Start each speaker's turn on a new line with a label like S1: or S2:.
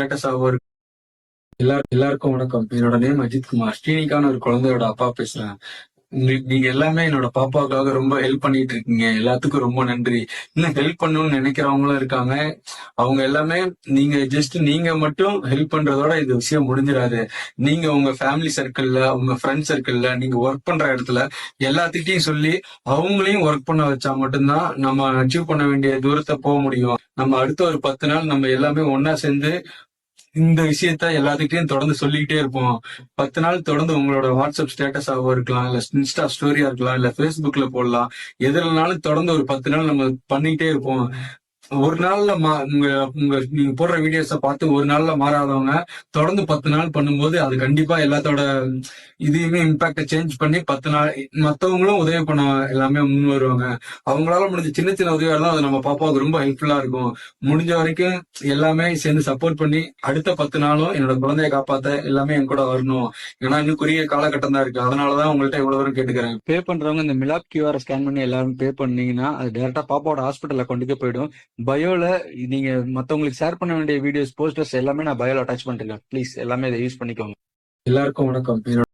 S1: ஸ்டேட்டஸாவோ இருக்கு. எல்லாருக்கும் வணக்கம். என்னோட நேம் அஜித் குமார். ஸ்ரீனிகான்னு ஒரு குழந்தையோட அப்பா பேசுறேன். உங்களுக்கு நீங்க எல்லாமே என்னோட பாப்பாவுக்காக ரொம்ப ஹெல்ப் பண்ணிட்டு இருக்கீங்க. எல்லாத்துக்கும் ரொம்ப நன்றி. இன்னும் ஹெல்ப் பண்ணணும்னு நினைக்கிறவங்களும் இருக்காங்க. அவங்க எல்லாமே நீங்க மட்டும் ஹெல்ப் பண்றதோட இந்த விஷயம் முடிஞ்சிடாது. நீங்க உங்க ஃபேமிலி சர்க்கிள்ல, உங்க ஃப்ரெண்ட் சர்க்கிள்ல, நீங்க ஒர்க் பண்ற இடத்துல எல்லாத்துக்கிட்டையும் சொல்லி அவங்களையும் ஒர்க் பண்ண வச்சா மட்டும்தான் நம்ம அச்சீவ் பண்ண வேண்டிய தூரத்தை போக முடியும். நம்ம அடுத்த ஒரு 10 நாள் நம்ம எல்லாமே ஒன்னா சேர்ந்து இந்த விஷயத்த எல்லாத்துக்கிட்டையும் தொடர்ந்து சொல்லிக்கிட்டே இருப்போம். 10 நாள் தொடர்ந்து உங்களோட வாட்ஸ்அப் ஸ்டேட்டஸாவோ இருக்கலாம், இல்ல இன்ஸ்டா ஸ்டோரியா இருக்கலாம், இல்ல Facebookல போடலாம். எதுலனாலும் தொடர்ந்து ஒரு 10 நாள் நம்ம பண்ணிக்கிட்டே இருப்போம். ஒரு நாள்ல உங்க உங்க நீங்க போடுற வீடியோஸ பார்த்து ஒரு நாள்ல மாறாதவங்க தொடர்ந்து 10 நாள் பண்ணும்போது அது கண்டிப்பா எல்லாத்தோட இதையுமே இம்பாக்ட சேஞ்ச் பண்ணி 10 நாள் மத்தவங்களும் உதவி பண்ண எல்லாமே முன் வருவாங்க. அவங்களால முடிஞ்ச சின்ன சின்ன உதவியா இருந்தாலும் அது நம்ம பாப்பாவுக்கு ரொம்ப ஹெல்ப்ஃபுல்லா இருக்கும். முடிஞ்ச வரைக்கும் எல்லாமே சேர்ந்து சப்போர்ட் பண்ணி அடுத்த 10 நாளும் என்னோட குழந்தைய காப்பாத்த எல்லாமே என் கூட வரணும். ஏன்னா இன்னும் குறுகிய காலகட்டம் தான் இருக்கு. அதனாலதான் உங்கள்ட்ட இவ்வளவு தூரம் கேட்டுக்கிறேன். பே பண்றவங்க இந்த மிலாப் கியூஆர் ஸ்கேன் பண்ணி எல்லாரும் பே பண்ணீங்கன்னா அது டைரக்டா பாப்பாவோட ஹாஸ்பிட்டல்ல கொண்டு போய் போயிடும். பயோல நீங்க மத்தவங்களுக்கு ஷேர் பண்ண வேண்டிய வீடியோஸ், போஸ்டர்ஸ் எல்லாமே நான் பயோல அட்டாச் பண்ணிருக்கேன். ப்ளீஸ் எல்லாமே இதை யூஸ் பண்ணிக்கோங்க. எல்லாருக்கும் வணக்கம்.